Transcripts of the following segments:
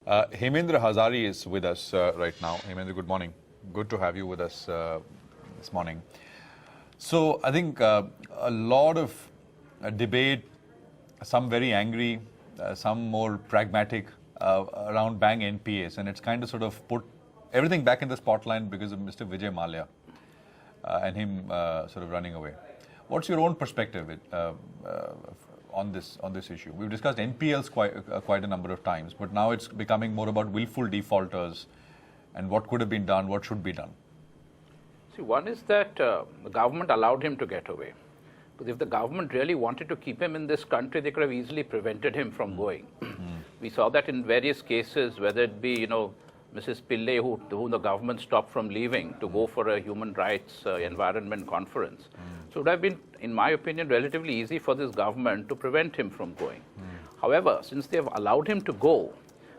Hemendra Hazari is with us right now. Hemendra, good morning. Good to have you with us this morning. So I think a lot of debate, some very angry, some more pragmatic around bank NPAs, and it's kind of sort of put everything back in the spotlight because of Mr. Vijay Mallya and him sort of running away. What's your own perspective on this issue? We've discussed NPLs quite a number of times, but now it's becoming more about willful defaulters and what could have been done, what should be done. See, one is that the government allowed him to get away. Because if the government really wanted to keep him in this country, they could have easily prevented him from going. We saw that in various cases, whether it be, Mrs. Pillai, who the government stopped from leaving to go for a human rights environment conference. So it would have been, in my opinion, relatively easy for this government to prevent him from going. However, since they have allowed him to go,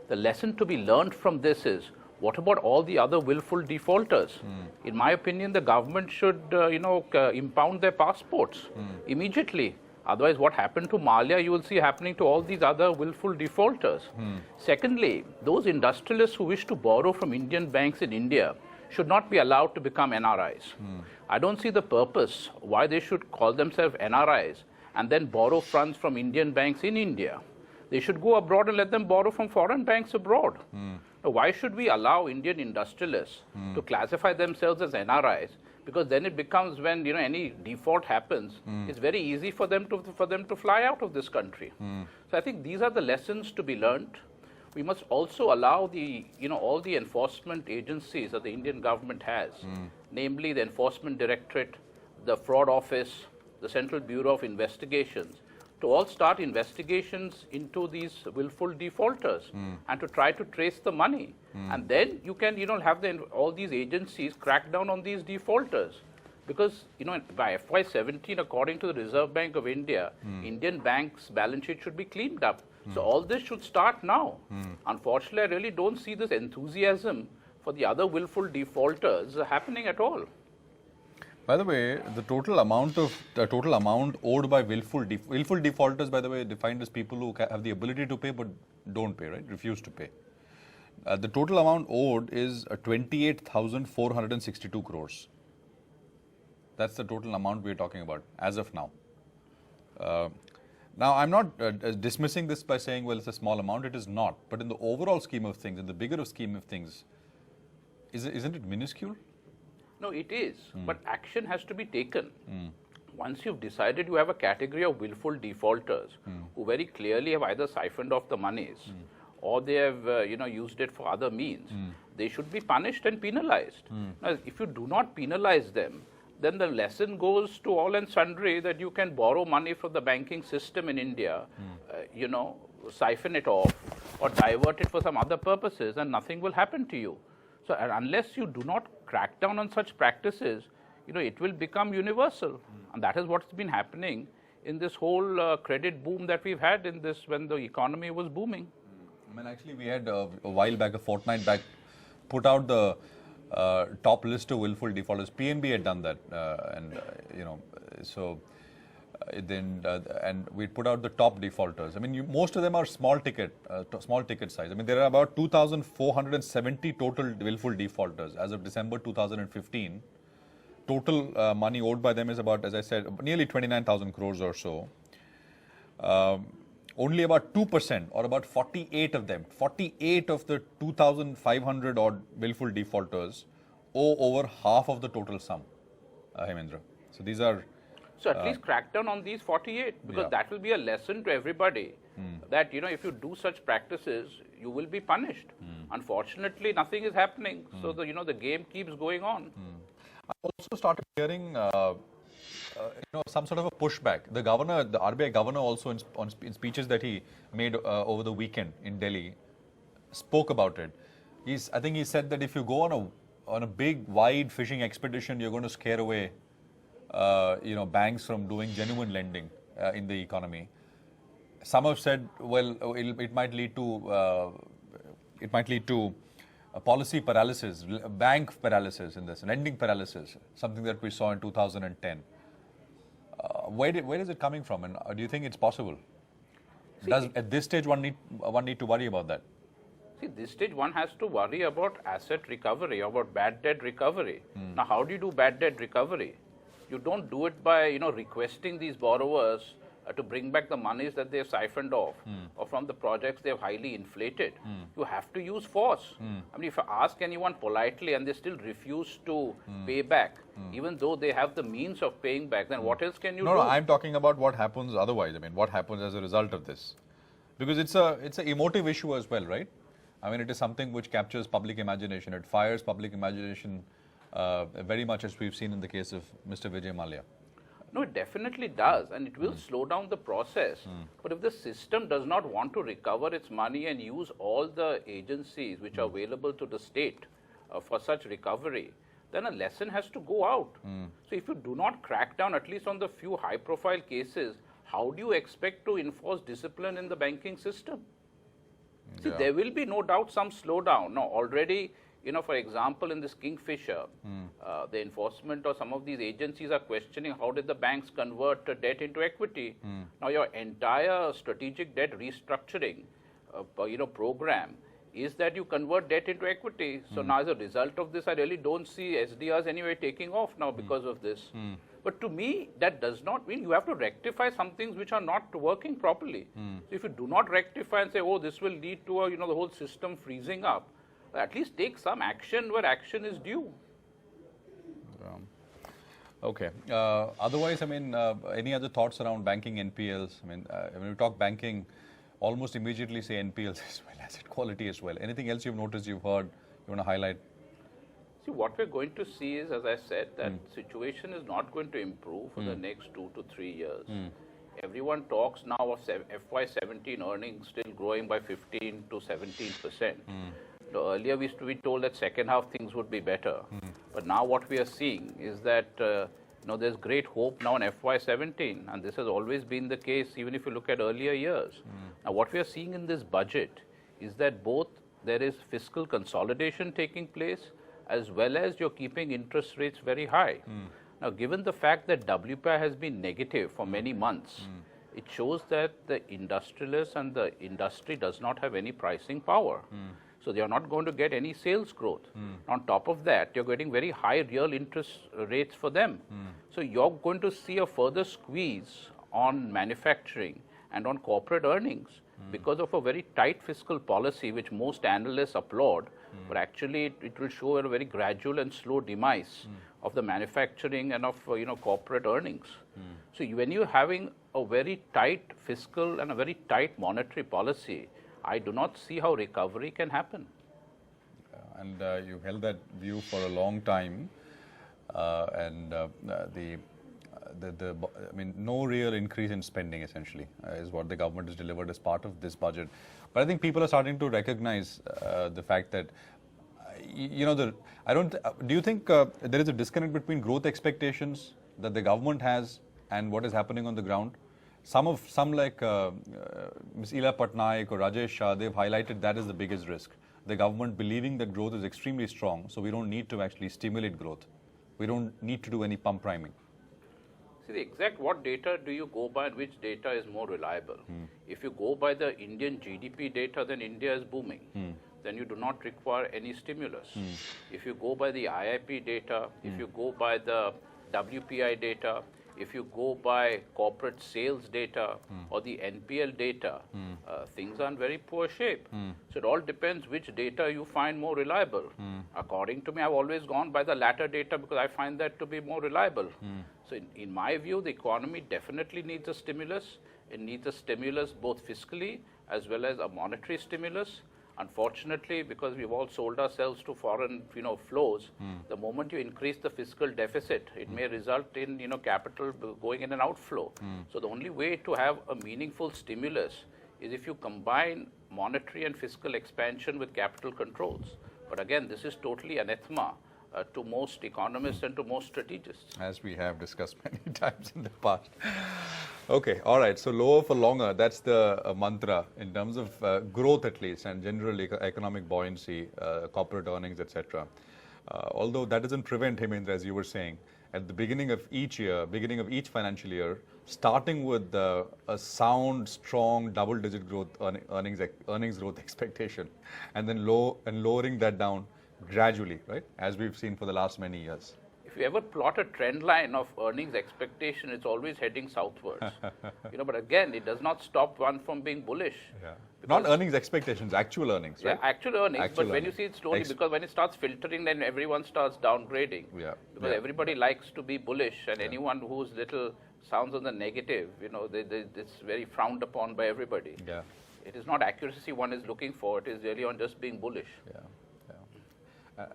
the lesson to be learned from this is, what about all the other willful defaulters? In my opinion, the government should, impound their passports immediately. Otherwise, what happened to Mallya, you will see happening to all these other willful defaulters. Secondly, those industrialists who wish to borrow from Indian banks in India should not be allowed to become NRIs. I don't see the purpose why they should call themselves NRIs and then borrow funds from Indian banks in India. They should go abroad and let them borrow from foreign banks abroad. Now, why should we allow Indian industrialists to classify themselves as NRIs? Because then it becomes, when any default happens, it's very easy for them to fly out of this country. So I think these are the lessons to be learned. We must also allow the all the enforcement agencies that the Indian government has, namely the Enforcement Directorate, the Fraud Office, the Central Bureau of Investigations, to all start investigations into these willful defaulters and to try to trace the money. And then you can have all these agencies crack down on these defaulters. Because by FY17, according to the Reserve Bank of India, Indian banks' balance sheet should be cleaned up. So all this should start now. Unfortunately, I really don't see this enthusiasm for the other willful defaulters happening at all. By the way, the total amount owed by willful defaulters, by the way, defined as people who have the ability to pay but don't pay, right? Refuse to pay. The total amount owed is 28,462 crores. That's the total amount we're talking about as of now. Now, I'm not dismissing this by saying, well, it's a small amount. It is not. But in the overall scheme of things, in the bigger scheme of things, isn't it minuscule? No, it is. But action has to be taken. Once you've decided you have a category of willful defaulters who very clearly have either siphoned off the monies or they have used it for other means, they should be punished and penalized. Now, if you do not penalize them, then the lesson goes to all and sundry that you can borrow money from the banking system in India, siphon it off or divert it for some other purposes, and nothing will happen to you. So unless you do not crack down on such practices, it will become universal. And that is what's been happening in this whole credit boom that we've had in this when the economy was booming. I mean, actually, we had a while back, a fortnight back, put out the top list of willful defaulters. PNB had done that, and we put out the top defaulters. I mean, most of them are small ticket size. I mean, there are about 2,470 total willful defaulters as of December 2015. Total money owed by them is about, as I said, nearly 29,000 crores or so. Only about 2% or about 48 of them, 48 of the 2,500 odd willful defaulters owe over half of the total sum, Hemendra. So these are... So at least crack down on these 48, because that will be a lesson to everybody that, if you do such practices, you will be punished. Unfortunately, nothing is happening. So, the game keeps going on. I also started hearing, some sort of a pushback. The RBI governor also in speeches that he made over the weekend in Delhi spoke about it. I think he said that if you go on a big, wide fishing expedition, you're going to scare away banks from doing genuine lending in the economy. Some have said, well, it might lead to policy paralysis, bank paralysis in this, lending paralysis, something that we saw in 2010. Where is it coming from, and do you think it's possible? Does at this stage one need to worry about that? See, this stage one has to worry about asset recovery, about bad debt recovery. Now, how do you do bad debt recovery? You don't do it by, requesting these borrowers to bring back the monies that they've siphoned off or from the projects they've highly inflated. You have to use force. I mean, if you ask anyone politely and they still refuse to pay back, even though they have the means of paying back, then what else can you do? No, I'm talking about what happens otherwise. I mean, what happens as a result of this? Because it's an emotive issue as well, right? I mean, it is something which captures public imagination. It fires public imagination very much, as we've seen in the case of Mr. Vijay Mallya. No, it definitely does, and it will slow down the process. But if the system does not want to recover its money and use all the agencies which are available to the state for such recovery, then a lesson has to go out. So if you do not crack down at least on the few high-profile cases, how do you expect to enforce discipline in the banking system? See, there will be no doubt some slowdown. Now, already, for example, in this Kingfisher, the enforcement or some of these agencies are questioning how did the banks convert debt into equity. Now, your entire strategic debt restructuring, program is that you convert debt into equity. So now, as a result of this, I really don't see SDRs anyway taking off now because of this. But to me, that does not mean you have to rectify some things which are not working properly. So if you do not rectify and say, oh, this will lead to the whole system freezing up, at least take some action where action is due. Okay. Otherwise, I mean, any other thoughts around banking NPLs? I mean, when we talk banking, almost immediately say NPLs as well, asset quality as well. Anything else you've noticed, you've heard, you want to highlight? See, what we're going to see is, as I said, that situation is not going to improve for the next 2 to 3 years. Everyone talks now of FY17 earnings still growing by 15 to 17%. Earlier we used to be told that second half things would be better. But now what we are seeing is that there's great hope now in FY17, and this has always been the case even if you look at earlier years. Now what we are seeing in this budget is that both there is fiscal consolidation taking place as well as you're keeping interest rates very high. Now given the fact that WPI has been negative for many months, it shows that the industrialists and the industry does not have any pricing power. So they are not going to get any sales growth. On top of that, you're getting very high real interest rates for them. So you're going to see a further squeeze on manufacturing and on corporate earnings because of a very tight fiscal policy, which most analysts applaud, but actually it will show a very gradual and slow demise of the manufacturing and of corporate earnings. So when you're having a very tight fiscal and a very tight monetary policy, I do not see how recovery can happen. And you held that view for a long time, I mean, no real increase in spending essentially is what the government has delivered as part of this budget. But I think people are starting to recognize the fact that, do you think there is a disconnect between growth expectations that the government has and what is happening on the ground? Some like Ms. Ila Patnaik or Rajesh Shah, they've highlighted that as the biggest risk. The government believing that growth is extremely strong, so we don't need to actually stimulate growth. We don't need to do any pump priming. See, the exact what data do you go by and which data is more reliable? If you go by the Indian GDP data, then India is booming. Then you do not require any stimulus. If you go by the IIP data, if you go by the WPI data, if you go by corporate sales data or the NPL data, things are in very poor shape. So it all depends which data you find more reliable. According to me, I've always gone by the latter data because I find that to be more reliable. So in my view, the economy definitely needs a stimulus. It needs a stimulus both fiscally as well as a monetary stimulus. Unfortunately, because we've all sold ourselves to foreign flows, the moment you increase the fiscal deficit, it may result in capital going in an outflow. So the only way to have a meaningful stimulus is if you combine monetary and fiscal expansion with capital controls. But again, this is totally anathema to most economists and to most strategists. As we have discussed many times in the past. Okay, all right. So lower for longer, that's the mantra in terms of growth at least and general economic buoyancy, corporate earnings, etc. Although that doesn't prevent, Hemendra, as you were saying, at the beginning of each year, beginning of each financial year, starting with a sound, strong double-digit growth earnings growth expectation, and then lowering that down gradually, right? As we've seen for the last many years. If you ever plot a trend line of earnings expectation, it's always heading southwards. But again, it does not stop one from being bullish. Yeah. Not earnings expectations, actual earnings, right? Yeah, actual earnings. Actual but when you earnings. see it slowly, because when it starts filtering, then everyone starts downgrading. Yeah. Because everybody likes to be bullish, and anyone whose little sounds on the negative, it's very frowned upon by everybody. Yeah. It is not accuracy one is looking for. It is really on just being bullish. Yeah.